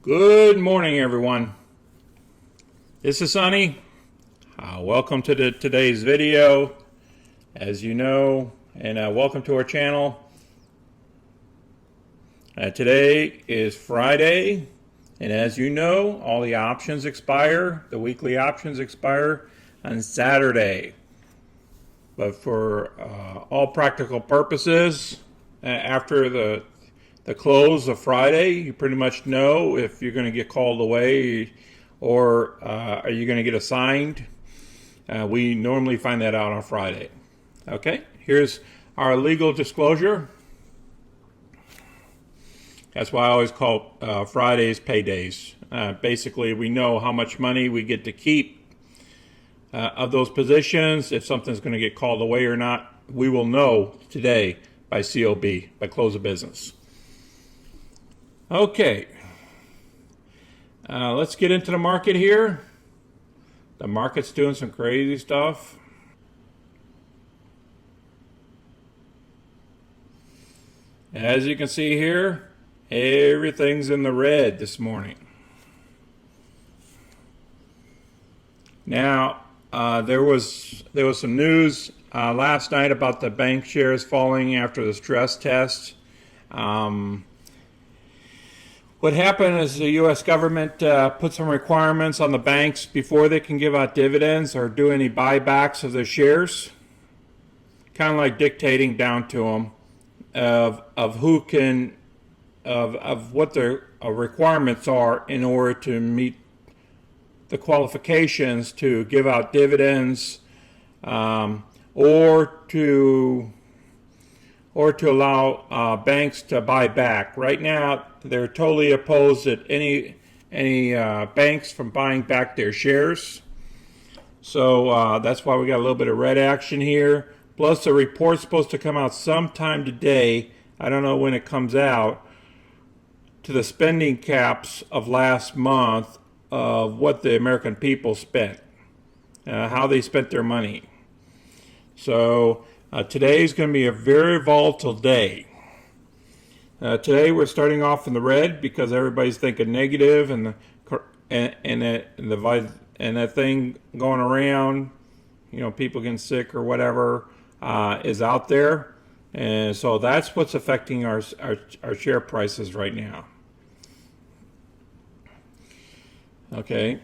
Good morning, everyone. This is Sonny. Welcome to today's video, as you know, and welcome to our channel. Today is Friday, and as you know, all the options expire. The weekly options expire on Saturday. But for all practical purposes, after the close of Friday, you pretty much know if you're going to get called away or are you going to get assigned. We normally find that out on Friday. Okay, here's our legal disclosure. That's why I always call Fridays paydays. Basically, we know how much money we get to keep of those positions. If something's going to get called away or not, we will know today by COB, by close of business. Okay, let's get into the market here. The market's doing some crazy stuff. As you can see here, everything's in the red this morning. Now, there was some news last night about the bank shares falling after the stress test. What happened is the U.S. government put some requirements on the banks before they can give out dividends or do any buybacks of their shares, kind of like dictating down to them of who can, of what their requirements are in order to meet the qualifications to give out dividends or to allow banks to buy back. Right now, they're totally opposed at any banks from buying back their shares. So that's why we got a little bit of red action here. Plus, the report's supposed to come out sometime today. I don't know when it comes out, to the spending caps of last month of what the American people spent, how they spent their money. So today is going to be a very volatile day. Today we're starting off in the red because everybody's thinking negative, and that thing going around, people getting sick or whatever, is out there, and so that's what's affecting our share prices right now. Okay.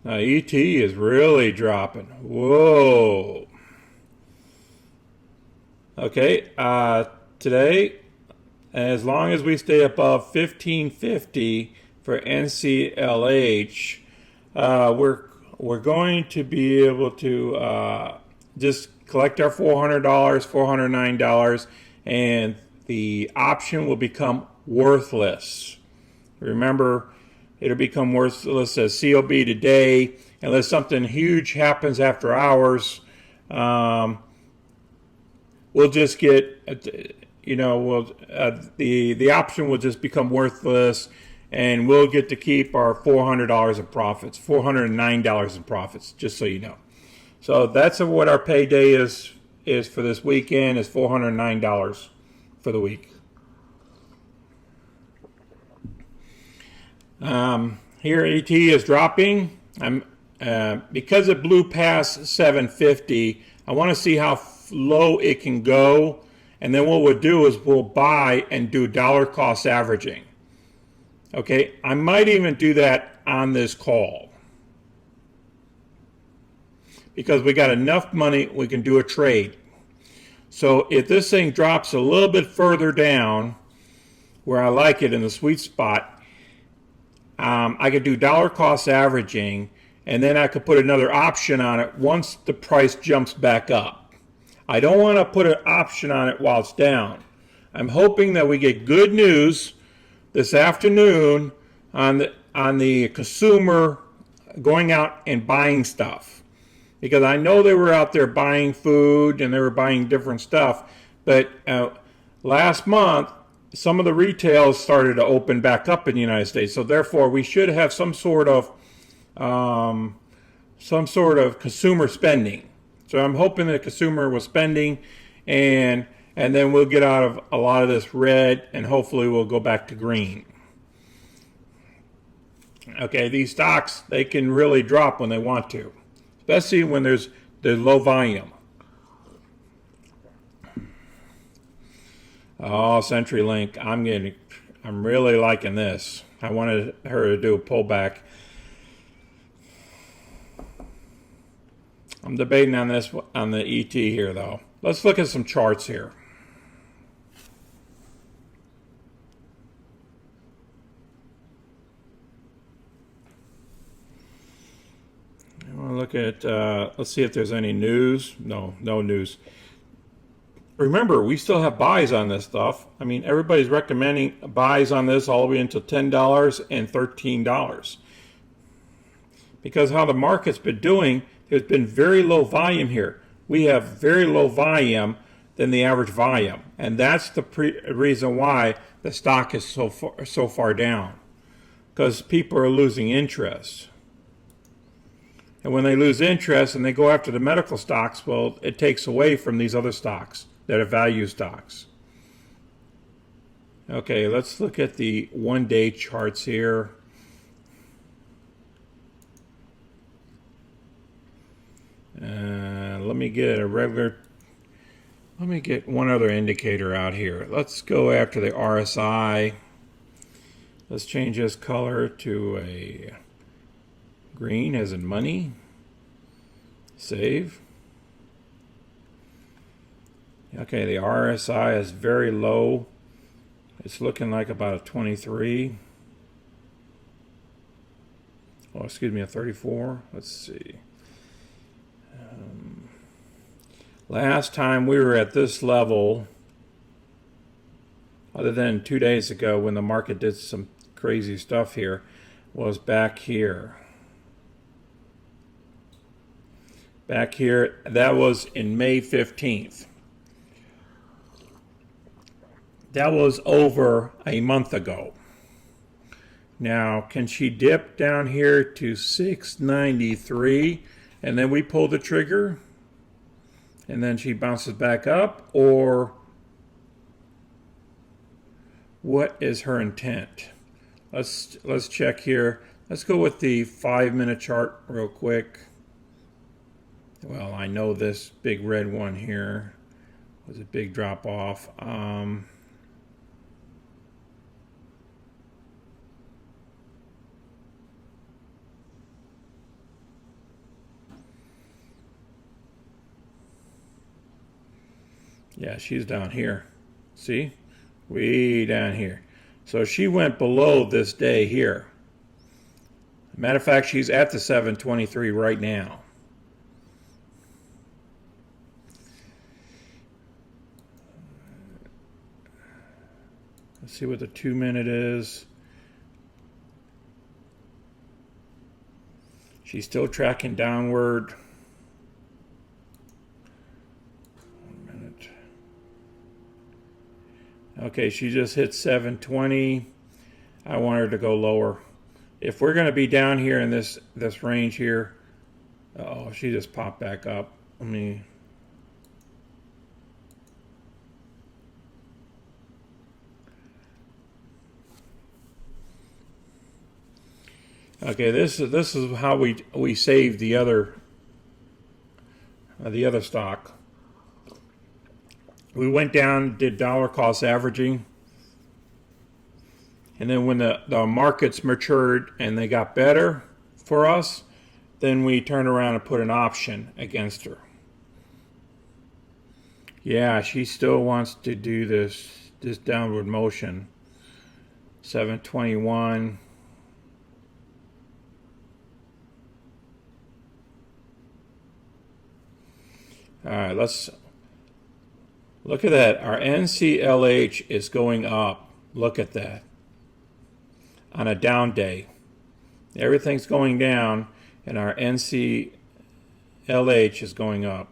Now ET is really dropping. Whoa. Okay. Today, as long as we stay above 1550 for NCLH, we're going to be able to just collect our $400, $409, and the option will become worthless. Remember, it'll become worthless as COB today unless something huge happens after hours. We'll just get, the option will just become worthless, and we'll get to keep our $400 in profits, $409 in profits, just so you know. So that's what our payday is for this weekend, is $409 for the week. Here ET is dropping. Because it blew past 750, I want to see how low it can go, and then what we'll do is we'll buy and do dollar cost averaging. Okay, I might even do that on this call because we got enough money we can do a trade. So if this thing drops a little bit further down where I like it in the sweet spot, I could do dollar cost averaging, and then I could put another option on it once the price jumps back up. I don't want to put an option on it while it's down. I'm hoping that we get good news this afternoon on the consumer going out and buying stuff, because I know they were out there buying food and they were buying different stuff, but last month some of the retail started to open back up in the United States, so therefore we should have some sort of consumer spending. So I'm hoping the consumer was spending, and then we'll get out of a lot of this red, and hopefully we'll go back to green. Okay, these stocks, they can really drop when they want to, especially when there's low volume. Oh, CenturyLink, I'm really liking this. I wanted her to do a pullback. I'm debating on this on the ET here though. Let's look at some charts here. I want to look at, let's see if there's any news. No news. Remember, we still have buys on this stuff. I mean, everybody's recommending buys on this all the way into $10 and $13. Because how the market's been doing, there's been very low volume here. We have very low volume than the average volume. And that's the reason why the stock is so far down. Because people are losing interest. And when they lose interest and they go after the medical stocks, well, it takes away from these other stocks that are value stocks. Okay, let's look at the one-day charts here. Let me get one other indicator out here. Let's go after the RSI. Let's change this color to a green as in money. Save. Okay, the RSI is very low. It's looking like about a 23. Oh, excuse me, a 34. Let's see. Last time we were at this level, other than 2 days ago when the market did some crazy stuff here, was back here. Back here, that was in May 15th. That was over a month ago. Now, can she dip down here to 693 and then we pull the trigger and then she bounces back up, or what is her intent? Let's check here. Let's go with the 5-minute chart real quick. Well, I know this big red one here was a big drop off. Yeah, she's down here. See? Way down here. So she went below this day here. Matter of fact, she's at the 723 right now. Let's see what the 2-minute is. She's still tracking downward. Okay, she just hit 720. I want her to go lower. If we're going to be down here in this range here, oh, she just popped back up. Let me. Okay, this is how we save the other stock. We went down, did dollar cost averaging, and then when the markets matured and they got better for us, then we turned around and put an option against her. Yeah, she still wants to do this downward motion. 721. All right, let's look at that. Our NCLH is going up. Look at that. On a down day. Everything's going down and our NCLH is going up.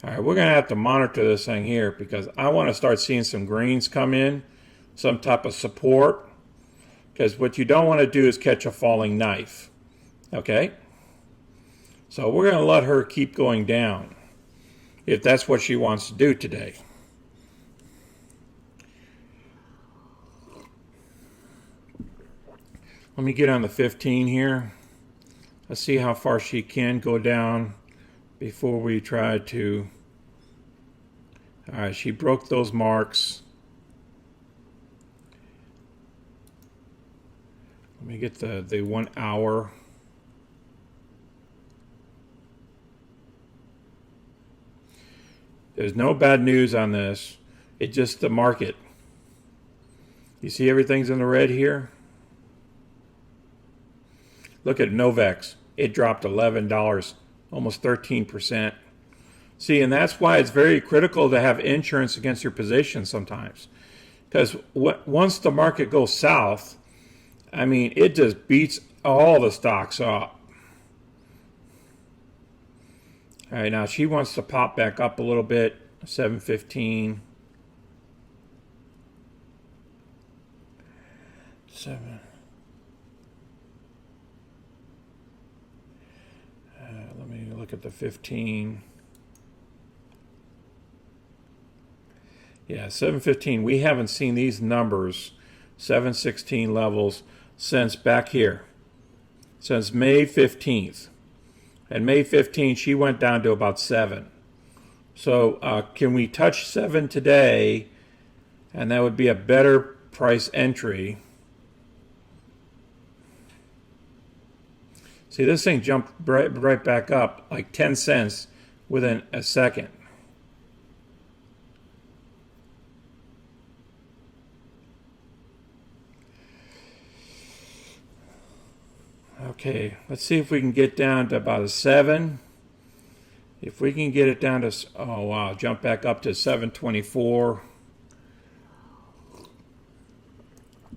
All right, we're going to have to monitor this thing here because I want to start seeing some greens come in, some type of support, because what you don't want to do is catch a falling knife. Okay? So we're going to let her keep going down if that's what she wants to do today. Let me get on the 15 here. Let's see how far she can go down before we try to. All right, she broke those marks. Let me get the 1 hour. There's no bad news on this. It's just the market. You see everything's in the red here? Look at Novex. It dropped $11, almost 13%. See, and that's why it's very critical to have insurance against your position sometimes. Because once the market goes south, I mean, it just beats all the stocks up. All right, now she wants to pop back up a little bit, 715. 7. Let me look at the 15. Yeah, 715. We haven't seen these numbers, 716 levels, since back here, since May 15th. And May 15th, she went down to about 7. So can we touch 7 today? And that would be a better price entry. See, this thing jumped right back up like 10 cents within a second. Okay, let's see if we can get down to about a 7. If we can get it down to, oh wow, jump back up to 724.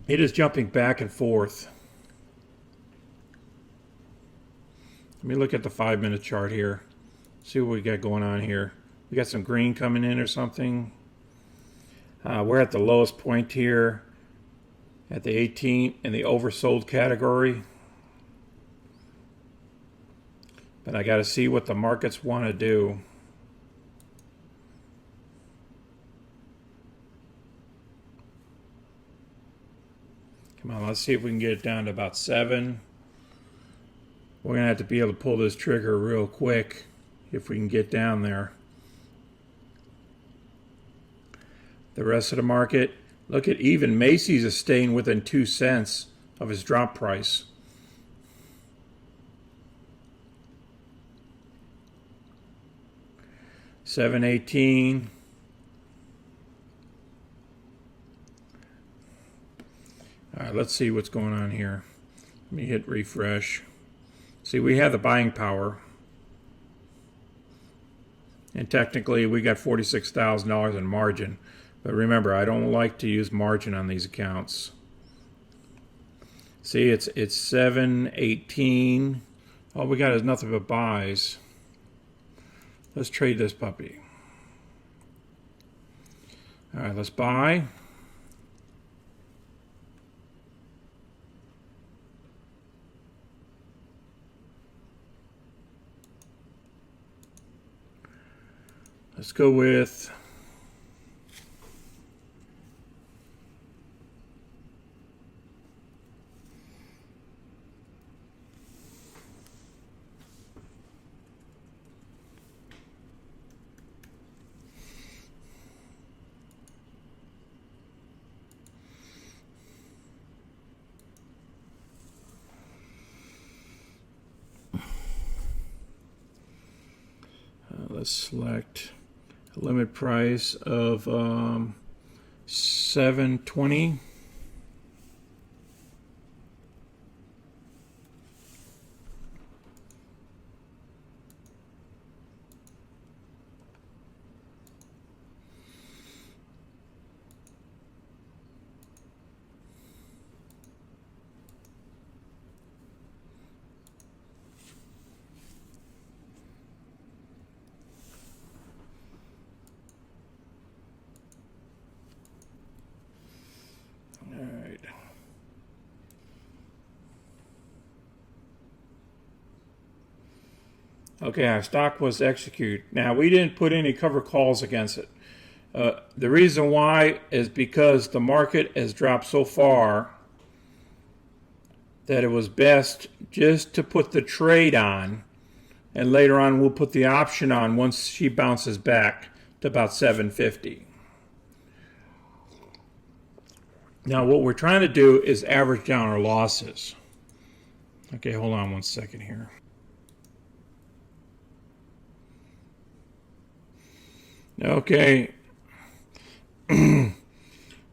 It is jumping back and forth. Let me look at the 5-minute chart here. See what we got going on here. We got some green coming in or something. We're at the lowest point here at the 18 in the oversold category. But I got to see what the markets want to do. Come on, let's see if we can get it down to about 7. We're going to have to be able to pull this trigger real quick if we can get down there. The rest of the market, look at even Macy's is staying within 2 cents of its drop price. $7.18. All right, let's see what's going on here. Let me hit refresh. See, we have the buying power. And technically, we got $46,000 in margin. But remember, I don't like to use margin on these accounts. See, it's 7.18. All we got is nothing but buys. Let's trade this puppy. All right, let's buy. Let's go with let's select a limit price of $7.20. Okay, our stock was executed. Now, we didn't put any cover calls against it. The reason why is because the market has dropped so far that it was best just to put the trade on, and later on we'll put the option on once she bounces back to about 750. Now what we're trying to do is average down our losses. Okay, hold on one second here. Okay.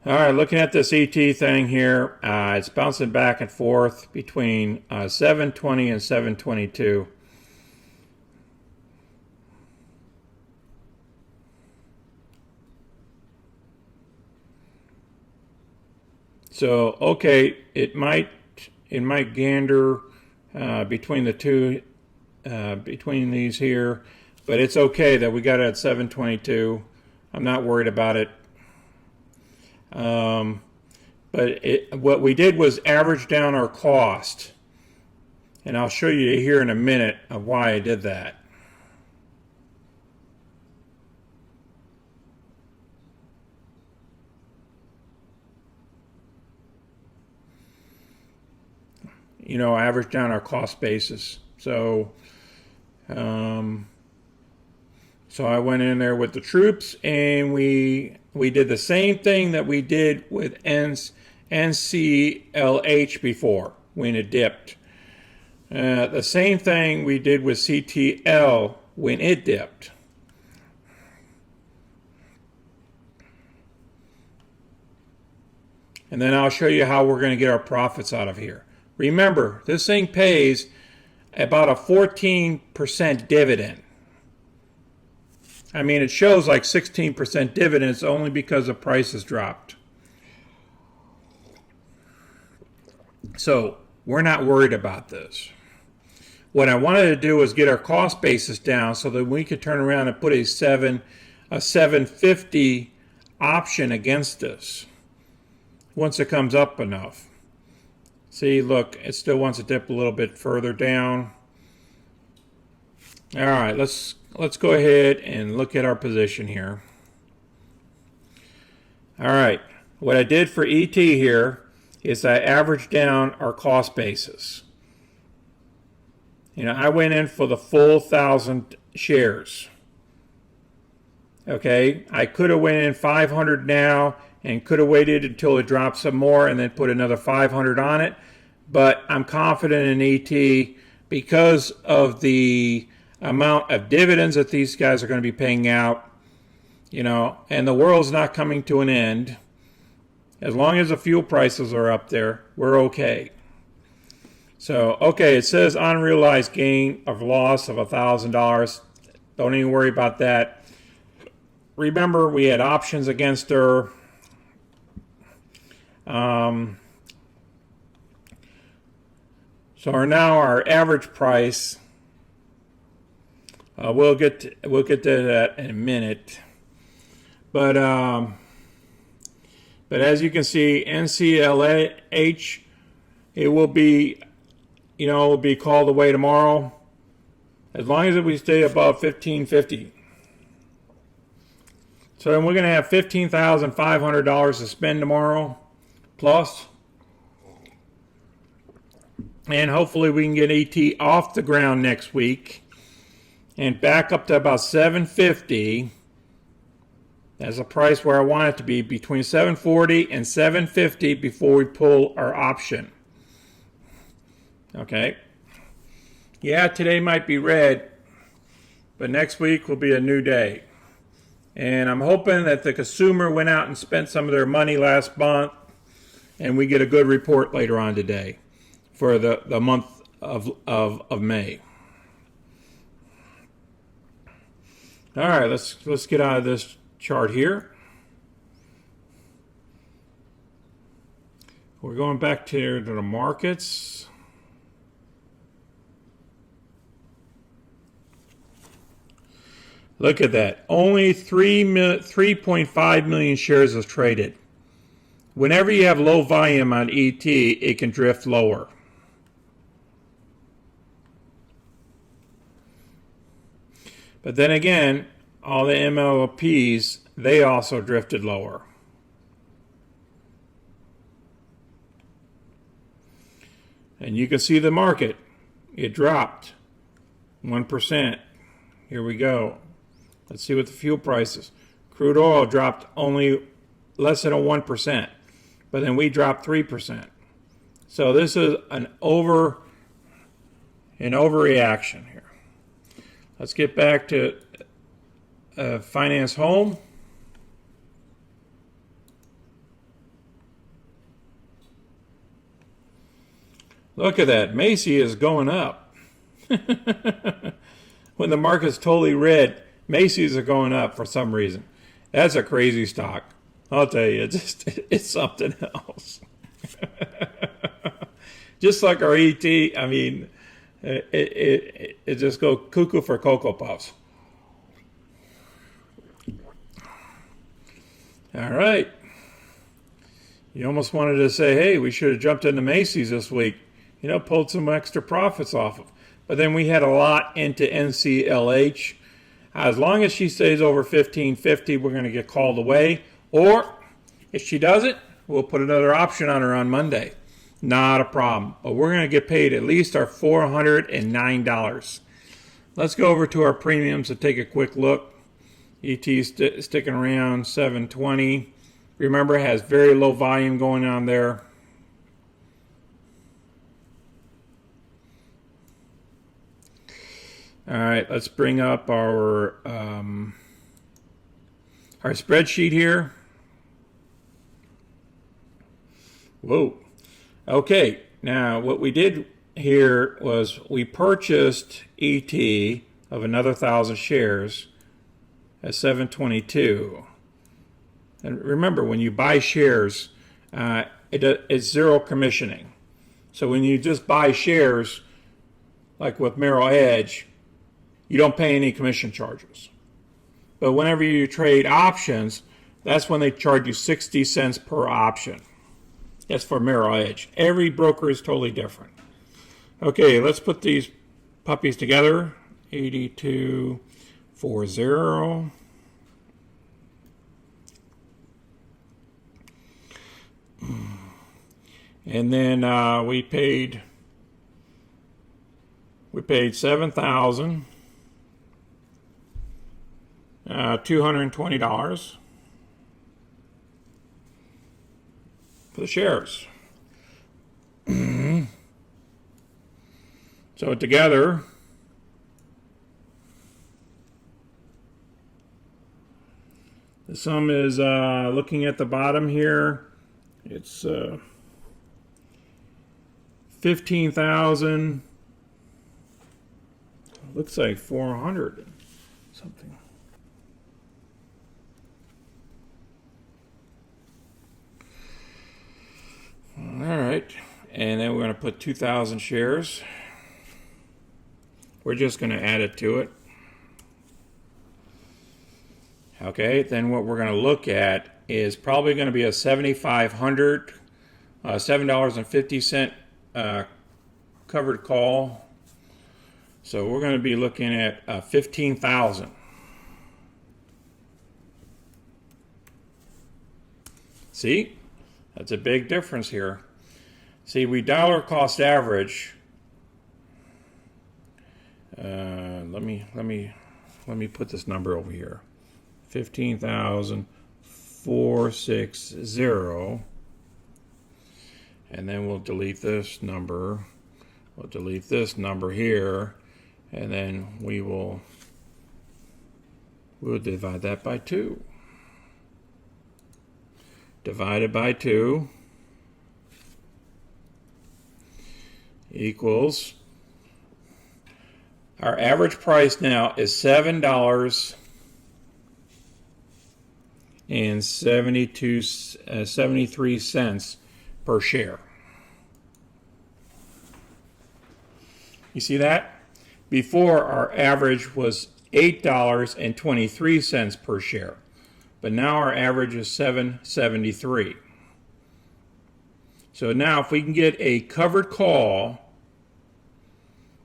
All right, looking at this ET thing here, it's bouncing back and forth between 720 and 722. So, okay, it might gander between the two, between these here, but it's okay that we got it at 722. I'm not worried about it. But what we did was average down our cost, and I'll show you here in a minute of why I did that. You know, average down our cost basis. So I went in there with the troops, and we did the same thing that we did with NCLH before when it dipped. The same thing we did with CTL when it dipped. And then I'll show you how we're going to get our profits out of here. Remember, this thing pays about a 14% dividend. I mean, it shows like 16% dividends only because the price has dropped. So we're not worried about this. What I wanted to do was get our cost basis down so that we could turn around and put a 750 option against this once it comes up enough. See, look, it still wants to dip a little bit further down. All right, let's go ahead and look at our position here. All right, what I did for ET here is I averaged down our cost basis. You know, I went in for the full 1,000 shares. Okay, I could have went in 500 now and could have waited until it dropped some more and then put another 500 on it. But I'm confident in ET because of the amount of dividends that these guys are going to be paying out, you know, and the world's not coming to an end. As long as the fuel prices are up there, we're okay. So, okay, it says unrealized gain of loss of $1,000. Don't even worry about that. Remember, we had options against her. So now our average price, we'll get to that in a minute. But as you can see, NCLH, it will be, you know, will be called away tomorrow, as long as we stay above 1550. So then we're going to have $15,500 to spend tomorrow, plus. And hopefully we can get ET off the ground next week and back up to about 750. That's a price where I want it to be, between 740 and 750 before we pull our option. Okay. Yeah, today might be red, but next week will be a new day. And I'm hoping that the consumer went out and spent some of their money last month, and we get a good report later on today for the month of May. All right, let's get out of this chart here. We're going back to the markets. Look at that. Only 3.5 million shares is traded. Whenever you have low volume on ET, it can drift lower. But then again, all the MLPs, they also drifted lower. And you can see the market. It dropped 1%. Here we go. Let's see what the fuel price is. Crude oil dropped only less than a 1%, but then we dropped 3%. So this is an overreaction here. Let's get back to finance home. Look at that. Macy is going up. When the market's totally red, Macy's are going up for some reason. That's a crazy stock. I'll tell you, it's something else. Just like our ET, I mean, it just go cuckoo for Cocoa Puffs. All right. You almost wanted to say, hey, we should have jumped into Macy's this week. You know, pulled some extra profits off of. But then we had a lot into NCLH. As long as she stays over 1550, we're going to get called away. Or if she doesn't, we'll put another option on her on Monday. Not a problem. But we're going to get paid at least our $409. Let's go over to our premiums and take a quick look. ET sticking around 720. Remember, it has very low volume going on there. All right, let's bring up our spreadsheet here. Whoa. Okay, now what we did here was we purchased ET of another 1,000 shares at 722. And remember, when you buy shares, it's zero commissioning. So when you just buy shares, like with Merrill Edge, you don't pay any commission charges. But whenever you trade options, that's when they charge you 60 cents per option. That's for Merrill Edge. Every broker is totally different. Okay, let's put these puppies together. 8240. And then we paid $7,220 for the shares. So together, the sum is, looking at the bottom here, it's 15,000. Looks like 400 something. All right, and then we're going to put 2,000 shares. We're just going to add it to it. Okay, then what we're going to look at is probably going to be a 7,500, $7.50 covered call. So we're going to be looking at 15,000. See, that's a big difference here. See, we dollar cost average. Let me put this number over here. 15,460. And then we'll delete this number. We'll delete this number here. And then we'll divide that by 2. Divided by 2 equals, our average price now is $7.73 per share. You see that? Before, our average was $8.23 per share, but now our average is $7.73. So now if we can get a covered call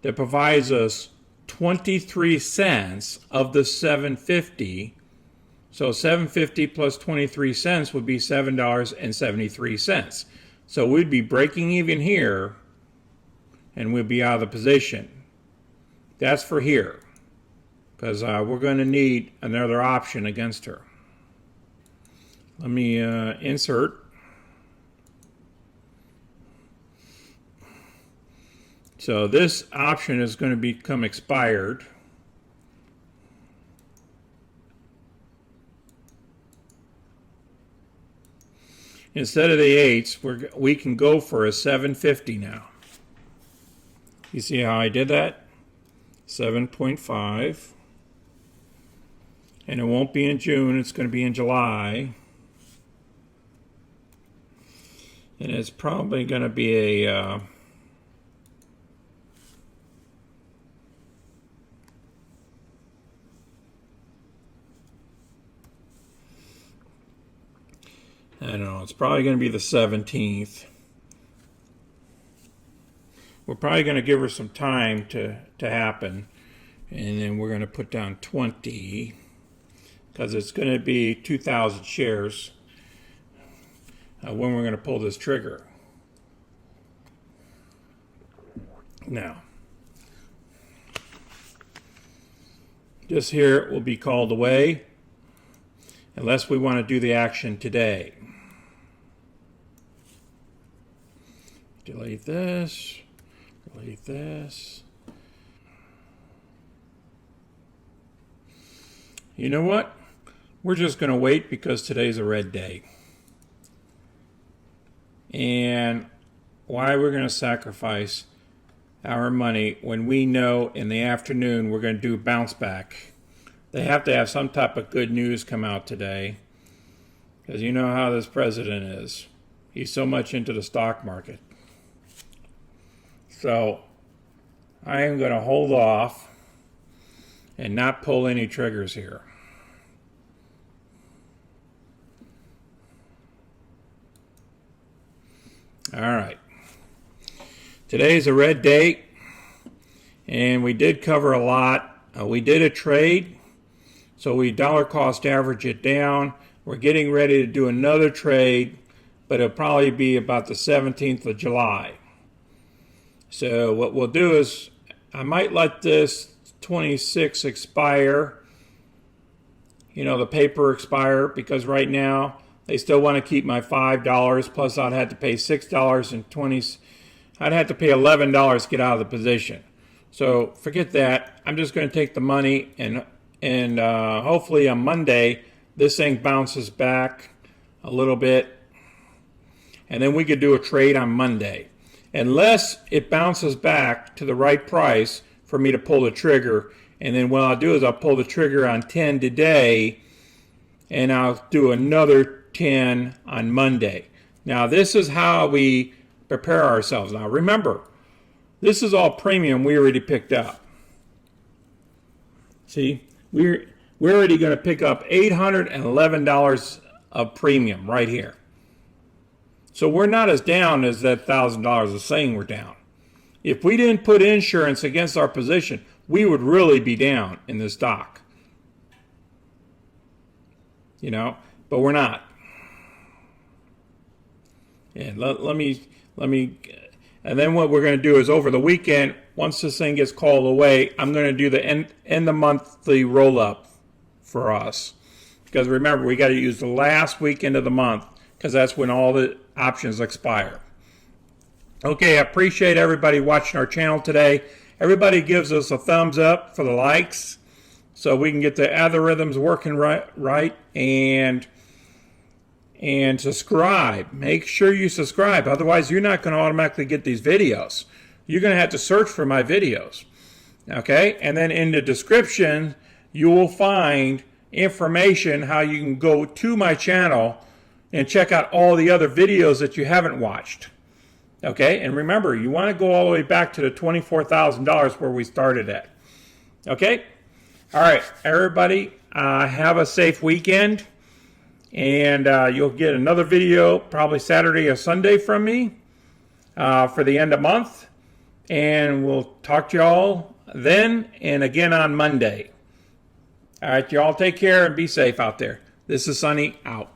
that provides us 23 cents of the 750, so 750 plus 23 cents would be $7.73. So we'd be breaking even here and we'll be out of the position. That's for here, because we're going to need another option against her. Let me insert. So this option is going to become expired. Instead of the 8s, we can go for a 750 now. You see how I did that? 7.5. And it won't be in June, it's going to be in July. And it's probably going to be a I don't know, it's probably going to be the 17th. We're probably going to give her some time to happen. And then we're going to put down 20, because it's going to be 2,000 shares when we're going to pull this trigger. Now, this here will be called away unless we want to do the action today. Delete this, delete this. You know what? We're just going to wait because today's a red day. And why we're going to sacrifice our money when we know in the afternoon we're going to do bounce back. They have to have some type of good news come out today, because you know how this president is. He's so much into the stock market. So I am going to hold off and not pull any triggers here. All right. Today's a red day, and we did cover a lot. We did a trade, so we dollar cost average it down. We're getting ready to do another trade, but it'll probably be about the 17th of July. So what we'll do is I might let this 26 expire, the paper expire, because right now they still want to keep my $5, plus I'd have to pay $6.20. I'd have to pay $11 to get out of the position. So forget that. I'm just going to take the money, and hopefully on Monday this thing bounces back a little bit, and then we could do a trade on Monday. Unless it bounces back to the right price for me to pull the trigger, and then what I'll do is I'll pull the trigger on 10 today, and I'll do another 10 on Monday. Now this is how we prepare ourselves. Now remember, this is all premium we already picked up. See, we're already going to pick up $811 of premium right here. So we're not as down as that $1,000 is saying we're down. If we didn't put insurance against our position, we would really be down in this stock. But we're not. And let me, and then what we're going to do is over the weekend, once this thing gets called away, I'm going to do the end of monthly roll up for us. Because remember, we got to use the last weekend of the month, because that's when all the options expire. Okay, I appreciate everybody watching our channel today. Everybody gives us a thumbs up for the likes so we can get the algorithms working right, and subscribe. Make sure you subscribe. Otherwise, you're not going to automatically get these videos. You're going to have to search for my videos. Okay? And then in the description, you will find information how you can go to my channel and check out all the other videos that you haven't watched. Okay? And remember, you want to go all the way back to the $24,000 where we started at. Okay? All right, everybody, have a safe weekend. And you'll get another video probably Saturday or Sunday from me for the end of month. And we'll talk to y'all then and again on Monday. All right, y'all take care and be safe out there. This is Sonny, out.